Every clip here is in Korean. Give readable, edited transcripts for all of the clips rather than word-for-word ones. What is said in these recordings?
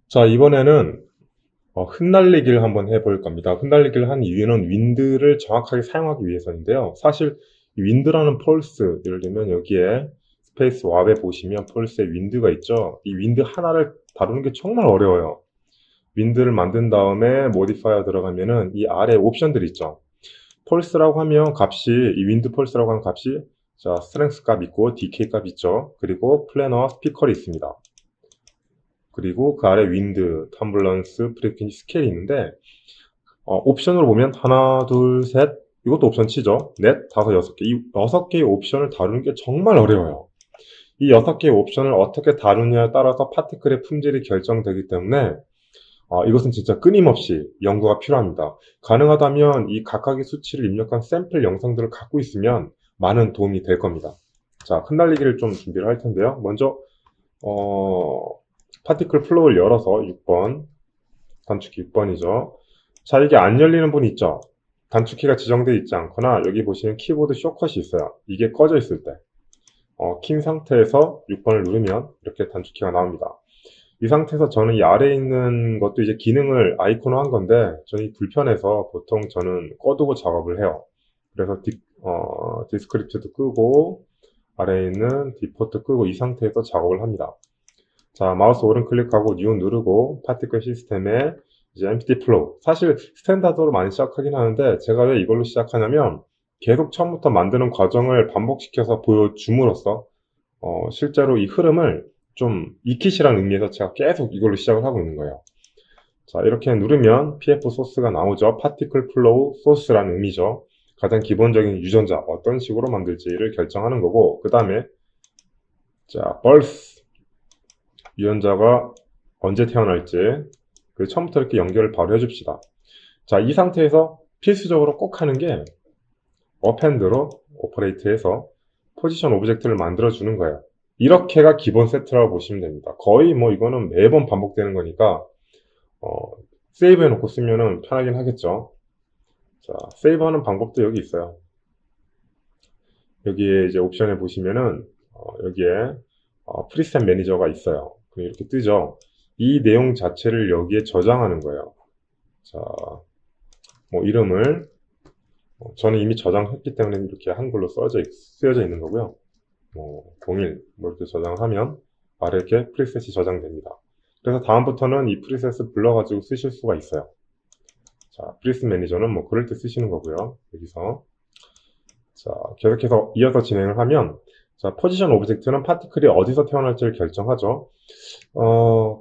자, 이번에는 흩날리기를 한번 해볼 겁니다. 흩날리기를 한 이유는 윈드를 정확하게 사용하기 위해서인데요. 사실 이 윈드라는 펄스, 예를 들면 여기에 스페이스 왑에 보시면 펄스에 윈드가 있죠. 이 윈드 하나를 다루는 게 정말 어려워요. 윈드를 만든 다음에 모디파이어 들어가면은 이 아래 옵션들 있죠. 펄스라고 하면 값이, 이 윈드 펄스라고 하는 값이, 자, 스트렝스 값 있고 디케이 값 있죠. 그리고 플래너와 스피커리 있습니다. 그리고 그 아래 윈드, 텀블런스, 프리퀀시 스케일이 있는데 옵션으로 보면 하나, 둘, 셋, 이것도 옵션 치죠. 넷, 다섯, 여섯 개. 이 여섯 개의 옵션을 다루는 게 정말 어려워요. 이 여섯 개의 옵션을 어떻게 다루냐에 따라서 파티클의 품질이 결정되기 때문에 이것은 진짜 끊임없이 연구가 필요합니다. 가능하다면 이 각각의 수치를 입력한 샘플 영상들을 갖고 있으면 많은 도움이 될 겁니다. 자, 흩날리기를 좀 준비를 할 텐데요. 먼저 파티클 플로우를 열어서 6번, 단축키 6번이죠. 자, 이게 안 열리는 분 있죠? 단축키가 지정되어 있지 않거나 여기 보시면 키보드 쇼컷이 있어요. 이게 꺼져 있을 때. 킨 상태에서 6번을 누르면 이렇게 단축키가 나옵니다. 이 상태에서 저는 이 아래에 있는 것도 이제 기능을 아이콘으로 한 건데 저는 불편해서 보통 저는 꺼두고 작업을 해요. 그래서 디스크립트도 끄고 아래에 있는 디포트 끄고 이 상태에서 작업을 합니다. 자, 마우스 오른 클릭하고 뉴 누르고 파티클 시스템에 이제 empty flow. 사실 스탠다드로 많이 시작하긴 하는데 제가 왜 이걸로 시작하냐면 계속 처음부터 만드는 과정을 반복시켜서 보여줌으로써 실제로 이 흐름을 좀 익히시라는 의미에서 제가 계속 이걸로 시작을 하고 있는 거예요. 자, 이렇게 누르면 PF 소스가 나오죠. 파티클 플로우 소스라는 의미죠. 가장 기본적인 유전자 어떤 식으로 만들지를 결정하는 거고 그 다음에 자, birth 유전자가 언제 태어날지 그 처음부터 이렇게 연결을 바로 해줍시다. 자, 이 상태에서 필수적으로 꼭 하는 게 어펜드로 오퍼레이트해서 포지션 오브젝트를 만들어 주는 거예요. 이렇게가 기본 세트라고 보시면 됩니다. 거의 뭐 이거는 매번 반복되는 거니까 세이브 해놓고 쓰면은 편하긴 하겠죠. 자, 세이브하는 방법도 여기 있어요. 여기에 이제 옵션에 보시면은 여기에 프리셋 매니저가 있어요. 이렇게 뜨죠. 이 내용 자체를 여기에 저장하는 거예요. 자, 뭐 이름을 저는 이미 저장했기 때문에 이렇게 한글로 쓰여져 있는 거고요. 01 뭐 이렇게 저장하면 아래 이렇게 프리셋이 저장됩니다. 그래서 다음부터는 이 프리셋을 불러가지고 쓰실 수가 있어요. 자, 프리셋 매니저는 뭐 그럴 때 쓰시는 거고요. 여기서 자, 계속해서 이어서 진행을 하면 자, 포지션 오브젝트는 파티클이 어디서 태어날지를 결정하죠.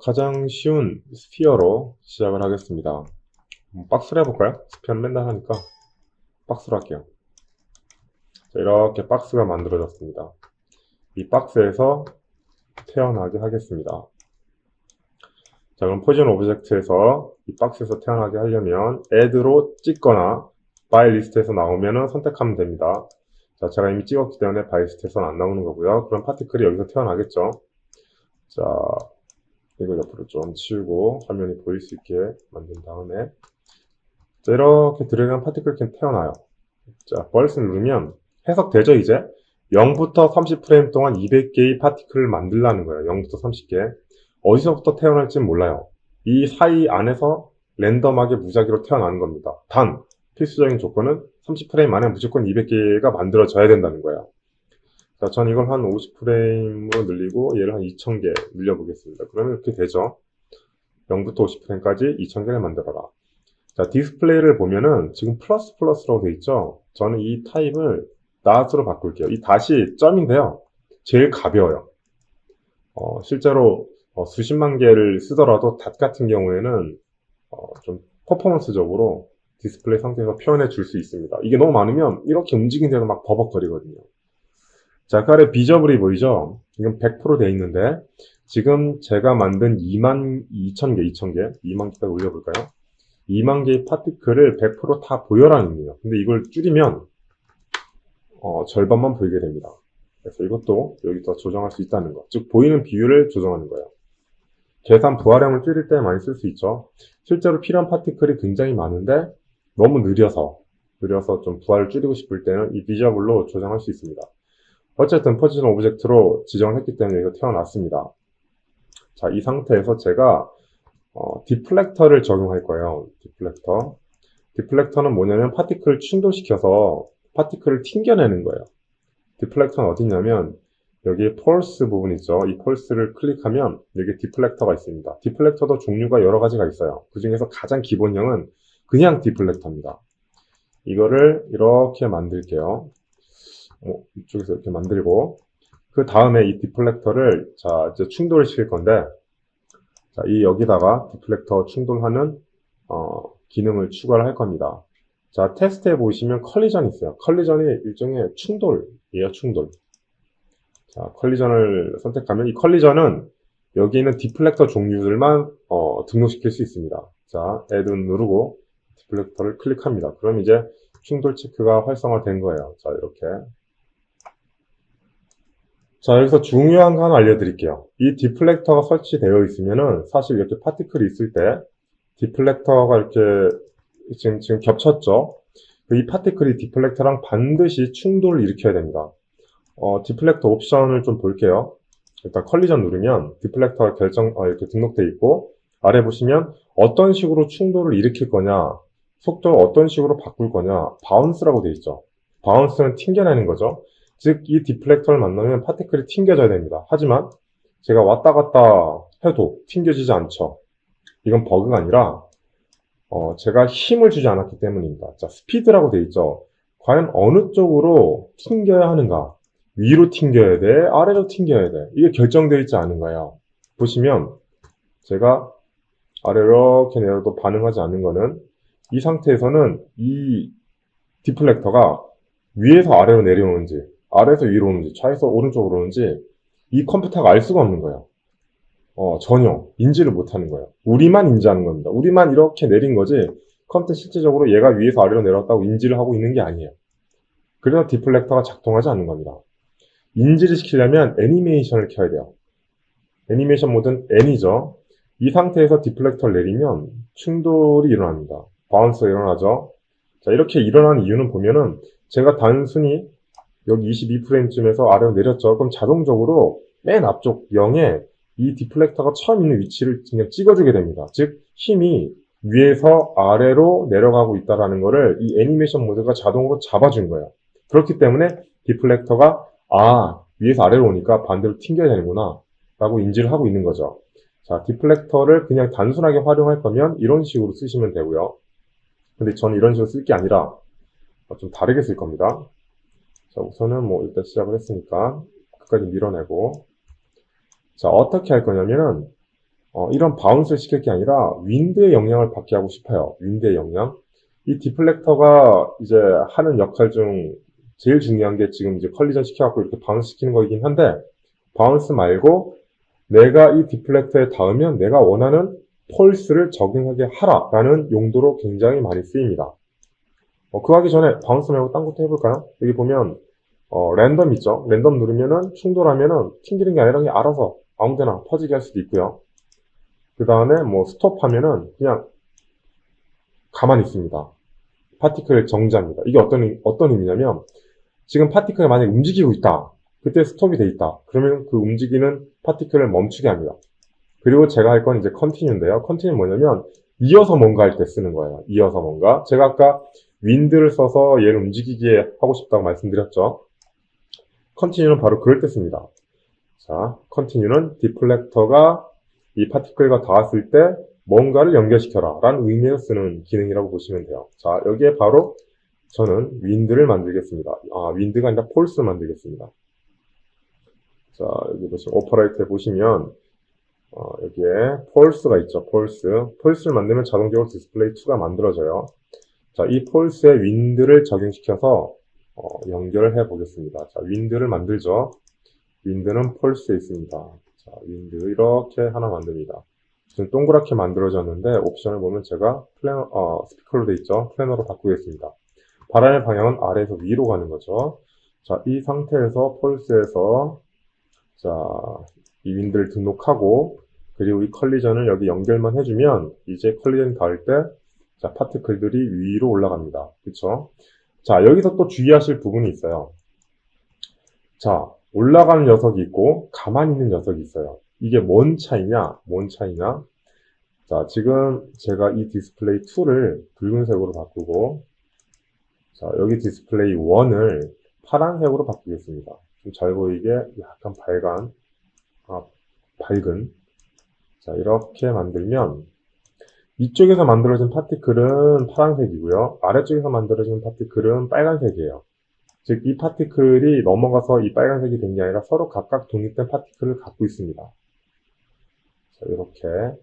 가장 쉬운 스피어로 시작을 하겠습니다. 박스로 해볼까요? 스피어는 맨날 하니까 박스로 할게요. 자, 이렇게 박스가 만들어졌습니다. 이 박스에서 태어나게 하겠습니다. 자, 그럼 포지션 오브젝트에서 이 박스에서 태어나게 하려면 add로 찍거나 by list에서 나오면은 선택하면 됩니다. 자, 제가 이미 찍었기 때문에 by list에서는 안 나오는 거고요. 그럼 파티클이 여기서 태어나겠죠. 자, 이걸 옆으로 좀 치우고 화면이 보일 수 있게 만든 다음에 자, 이렇게 들어간 파티클 캔 태어나요. 자, 버릇을 누르면 해석되죠, 이제? 0부터 30프레임 동안 200개의 파티클을 만들라는 거예요. 0부터 30개. 어디서부터 태어날지는 몰라요. 이 사이 안에서 랜덤하게 무작위로 태어나는 겁니다. 단, 필수적인 조건은 30프레임 안에 무조건 200개가 만들어져야 된다는 거예요. 자, 전 이걸 한 50프레임으로 늘리고 얘를 한 2000개 늘려보겠습니다. 그러면 이렇게 되죠. 0부터 50프레임까지 2000개를 만들어라. 자, 디스플레이를 보면은 지금 플러스라고 되어 있죠. 저는 이 타입을 낫으로 바꿀게요. 이 닷이 점인데요. 제일 가벼워요. 실제로 수십만 개를 쓰더라도 닷 같은 경우에는 좀 퍼포먼스적으로 디스플레이 상태에서 표현해 줄 수 있습니다. 이게 너무 많으면 이렇게 움직이는데도 막 버벅거리거든요. 자, 그 아래 비저블이 보이죠? 이건 100% 돼 있는데 지금 제가 만든 2만 개까지 올려볼까요? 2만 개의 파티클을 100%다 보여라는 의미예요. 근데 이걸 줄이면 절반만 보이게 됩니다. 그래서 이것도 여기서 조정할 수 있다는 거. 즉 보이는 비율을 조정하는 거예요. 계산 부하량을 줄일 때 많이 쓸 수 있죠. 실제로 필요한 파티클이 굉장히 많은데 너무 느려서 좀 부하를 줄이고 싶을 때는 이 비저블로 조정할 수 있습니다. 어쨌든 포지션 오브젝트로 지정을 했기 때문에 이거 태어났습니다. 자, 이 상태에서 제가 디플렉터를 적용할 거예요. 디플렉터. 디플렉터는 뭐냐면 파티클을 충돌시켜서 파티클을 튕겨내는 거예요. 디플렉터는 어디냐면 여기 폴스 부분 있죠. 이 폴스를 클릭하면 여기 디플렉터가 있습니다. 디플렉터도 종류가 여러 가지가 있어요. 그 중에서 가장 기본형은 그냥 디플렉터입니다. 이거를 이렇게 만들게요. 이쪽에서 이렇게 만들고 그 다음에 이 디플렉터를 자 이제 충돌을 시킬 건데 자, 이 여기다가 디플렉터 충돌하는 기능을 추가를 할 겁니다. 자, 테스트해 보시면 컬리전이 있어요. 컬리전이 일종의 충돌이에요, 충돌. 자, 컬리전을 선택하면 이 컬리전은 여기 있는 디플렉터 종류들만 등록시킬 수 있습니다. 자, add 누르고 디플렉터를 클릭합니다. 그럼 이제 충돌 체크가 활성화된 거예요. 자, 이렇게. 자, 여기서 중요한 거 하나 알려드릴게요. 이 디플렉터가 설치되어 있으면은 사실 이렇게 파티클이 있을 때 디플렉터가 이렇게 지금 겹쳤죠? 이 파티클이 디플렉터랑 반드시 충돌을 일으켜야 됩니다. 디플렉터 옵션을 좀 볼게요. 일단 컬리전 누르면 디플렉터가 이렇게 등록되어 있고 아래 보시면 어떤 식으로 충돌을 일으킬 거냐, 속도를 어떤 식으로 바꿀 거냐, 바운스라고 되어 있죠. 바운스는 튕겨내는 거죠. 즉, 이 디플렉터를 만나면 파티클이 튕겨져야 됩니다. 하지만 제가 왔다 갔다 해도 튕겨지지 않죠. 이건 버그가 아니라 제가 힘을 주지 않았기 때문입니다. 자, 스피드라고 되어 있죠. 과연 어느 쪽으로 튕겨야 하는가? 위로 튕겨야 돼? 아래로 튕겨야 돼? 이게 결정되어 있지 않은 거예요. 보시면 제가 아래로 이렇게 내려도 반응하지 않는 거는 이 상태에서는 이 디플렉터가 위에서 아래로 내려오는지 아래에서 위로 오는지 좌에서 오른쪽으로 오는지 이 컴퓨터가 알 수가 없는 거예요. 전혀 인지를 못하는 거예요. 우리만 인지하는 겁니다. 우리만 이렇게 내린 거지 컴퓨터 실질적으로 얘가 위에서 아래로 내려왔다고 인지를 하고 있는 게 아니에요. 그래서 디플렉터가 작동하지 않는 겁니다. 인지를 시키려면 애니메이션을 켜야 돼요. 애니메이션 모드는 N이죠. 이 상태에서 디플렉터를 내리면 충돌이 일어납니다. 바운스가 일어나죠. 자, 이렇게 일어나는 이유는 보면은 제가 단순히 여기 22프레임쯤에서 아래로 내렸죠. 그럼 자동적으로 맨 앞쪽 0에 이 디플렉터가 처음 있는 위치를 그냥 찍어주게 됩니다. 즉 힘이 위에서 아래로 내려가고 있다는 것을 이 애니메이션 모드가 자동으로 잡아준 거예요. 그렇기 때문에 디플렉터가 위에서 아래로 오니까 반대로 튕겨야 되는구나 라고 인지를 하고 있는 거죠. 자, 디플렉터를 그냥 단순하게 활용할 거면 이런 식으로 쓰시면 되고요. 근데 저는 이런 식으로 쓸 게 아니라 좀 다르게 쓸 겁니다. 자, 우선은 일단 시작을 했으니까 끝까지 밀어내고 자, 어떻게 할 거냐면은 이런 바운스를 시킬 게 아니라 윈드의 영향을 받게 하고 싶어요. 윈드의 영향. 이 디플렉터가 이제 하는 역할 중 제일 중요한 게 지금 이제 컬리전 시켜갖고 이렇게 바운스 시키는 거이긴 한데 바운스 말고 내가 이 디플렉터에 닿으면 내가 원하는 폴스를 적용하게 하라라는 용도로 굉장히 많이 쓰입니다. 그거 하기 전에 바운스 말고 딴 것도 해볼까요? 여기 보면 랜덤 있죠? 랜덤 누르면은 충돌하면은 튕기는 게 아니라 그냥 알아서 아무데나 퍼지게 할 수도 있고요. 그 다음에 스톱 하면은 그냥 가만히 있습니다. 파티클 정지합니다. 이게 어떤 의미냐면 지금 파티클이 만약에 움직이고 있다. 그때 스톱이 돼 있다. 그러면 그 움직이는 파티클을 멈추게 합니다. 그리고 제가 할 건 이제 컨티뉴인데요. 컨티뉴는 뭐냐면 이어서 뭔가 할 때 쓰는 거예요. 이어서 뭔가. 제가 아까 윈드를 써서 얘를 움직이게 하고 싶다고 말씀드렸죠. 컨티뉴는 바로 그럴 때 씁니다. 자, 컨티뉴는 디플렉터가 이 파티클과 닿았을 때 뭔가를 연결시켜라 라는 의미에서 쓰는 기능이라고 보시면 돼요. 자, 여기에 바로 저는 윈드를 만들겠습니다. 윈드가 아니라 폴스를 만들겠습니다. 자, 여기 보시면 오퍼레이터에 보시면 여기에 폴스가 있죠. 폴스를 만들면 자동적으로 디스플레이 2가 만들어져요. 자, 이 폴스에 윈드를 적용시켜서 연결을 해 보겠습니다. 자, 윈드를 만들죠. 윈드는 폴스에 있습니다. 자, 윈드 이렇게 하나 만듭니다. 지금 동그랗게 만들어졌는데 옵션을 보면 제가 스피커로 되어 있죠. 플래너로 바꾸겠습니다. 바람의 방향은 아래에서 위로 가는 거죠. 자, 이 상태에서 폴스에서 자, 이 윈드를 등록하고 그리고 이 컬리전을 여기 연결만 해주면 이제 컬리전이 닿을 때 자, 파티클들이 위로 올라갑니다. 그쵸? 자, 여기서 또 주의하실 부분이 있어요. 자, 올라가는 녀석이 있고 가만히 있는 녀석이 있어요. 이게 뭔 차이냐? 자, 지금 제가 이 디스플레이 2를 붉은색으로 바꾸고, 자, 여기 디스플레이 1을 파란색으로 바꾸겠습니다. 좀 잘 보이게 약간 밝은. 자, 이렇게 만들면, 위쪽에서 만들어진 파티클은 파란색이고요. 아래쪽에서 만들어진 파티클은 빨간색이에요. 즉, 이 파티클이 넘어가서 이 빨간색이 된 게 아니라 서로 각각 독립된 파티클을 갖고 있습니다. 자, 이렇게.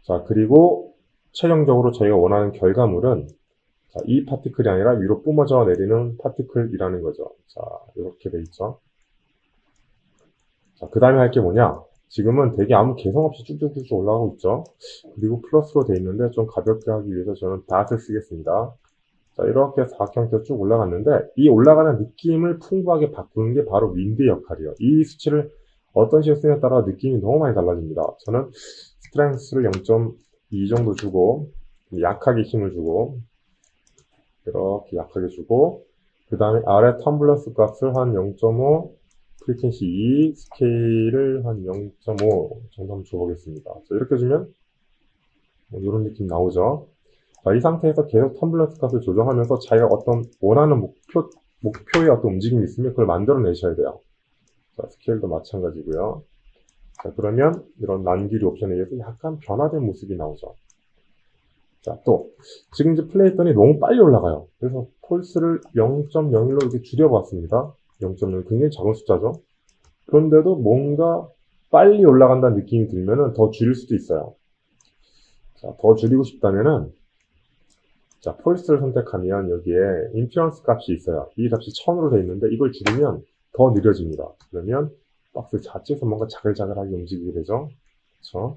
자, 그리고 최종적으로 저희가 원하는 결과물은 자, 이 파티클이 아니라 위로 뿜어져 내리는 파티클이라는 거죠. 자, 이렇게 돼 있죠. 자, 그 다음에 할 게 뭐냐? 지금은 되게 아무 개성 없이 쭉쭉쭉 올라가고 있죠. 그리고 플러스로 돼 있는데 좀 가볍게 하기 위해서 저는 닷을 쓰겠습니다. 자, 이렇게 사각형태로 쭉 올라갔는데 이 올라가는 느낌을 풍부하게 바꾸는 게 바로 윈드의 역할이에요. 이 수치를 어떤 식으로 쓰냐에 따라 느낌이 너무 많이 달라집니다. 저는 스트렝스를 0.2 정도 주고 약하게 힘을 주고 이렇게 약하게 주고 그 다음에 아래 텀블러스 값을 한 0.5 프리퀀시 2 스케일을 한 0.5 정도 한번 줘보겠습니다. 자, 이렇게 주면 뭐 이런 느낌 나오죠. 자, 이 상태에서 계속 텀블러스 값을 조정하면서 자기가 어떤 원하는 목표의 어떤 움직임이 있으면 그걸 만들어내셔야 돼요. 자, 스케일도 마찬가지고요. 자, 그러면 이런 난길이 옵션에 의해서 약간 변화된 모습이 나오죠. 자, 또 지금 이제 플레이했더니 너무 빨리 올라가요. 그래서 폴스를 0.01로 이렇게 줄여봤습니다. 0.1 굉장히 작은 숫자죠. 그런데도 뭔가 빨리 올라간다는 느낌이 들면은 더 줄일 수도 있어요. 자, 더 줄이고 싶다면은 자, 폴스를 선택하면 여기에 임피런스 값이 있어요. 이 값이 1000으로 되어 있는데 이걸 줄이면 더 느려집니다. 그러면 박스 자체에서 뭔가 자글자글하게 움직이게 되죠. 그렇죠?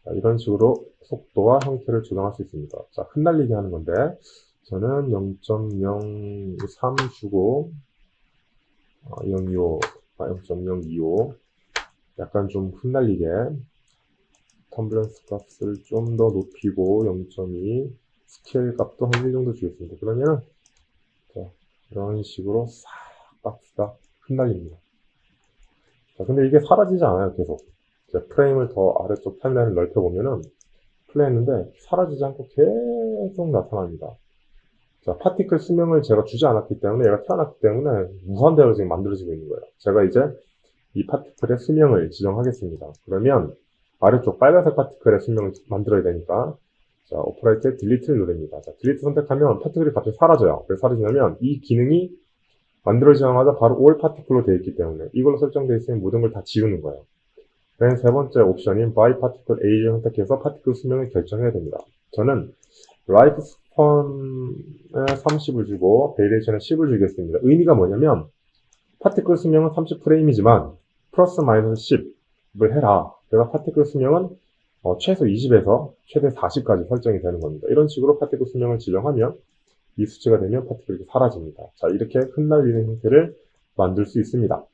자, 이런 식으로 속도와 형태를 조정할 수 있습니다. 자, 흩날리게 하는 건데 저는 0.03 주고 025, 0.025 약간 좀 흩날리게 텀블런스 값을 좀 더 높이고 0.2 스케일 값도 한 1 정도 주겠습니다. 그러면 자, 이런 식으로 싹 박스가 흩날립니다. 자, 근데 이게 사라지지 않아요. 계속 프레임을 더 아래쪽 타임라인을 넓혀보면은 플레이했는데 사라지지 않고 계속 나타납니다. 자, 파티클 수명을 제가 주지 않았기 때문에 얘가 태어났기 때문에 무한대로 지금 만들어지고 있는 거예요. 제가 이제 이 파티클의 수명을 지정하겠습니다. 그러면 아래쪽 빨간색 파티클의 수명을 만들어야 되니까 자, 오퍼레이트에 딜리트를 누릅니다. 자, 딜리트 선택하면 파티클이 갑자기 사라져요. 왜 사라지냐면 이 기능이 만들어지자마자 바로 all 파티클로 되어 있기 때문에 이걸로 설정되어 있으면 모든 걸 다 지우는 거예요. 맨 세 번째 옵션인 by particle age를 선택해서 파티클 수명을 결정해야 됩니다. 저는 라이프 스펀에 30을 주고 베이레이션에 10을 주겠습니다. 의미가 뭐냐면 파티클 수명은 30프레임이지만 플러스 마이너스 10을 해라. 그래서 파티클 수명은 최소 20에서 최대 40까지 설정이 되는 겁니다. 이런 식으로 파티클 수명을 지정하면 이 수치가 되면 파티클이 사라집니다. 자, 이렇게 흩날리는 형태를 만들 수 있습니다.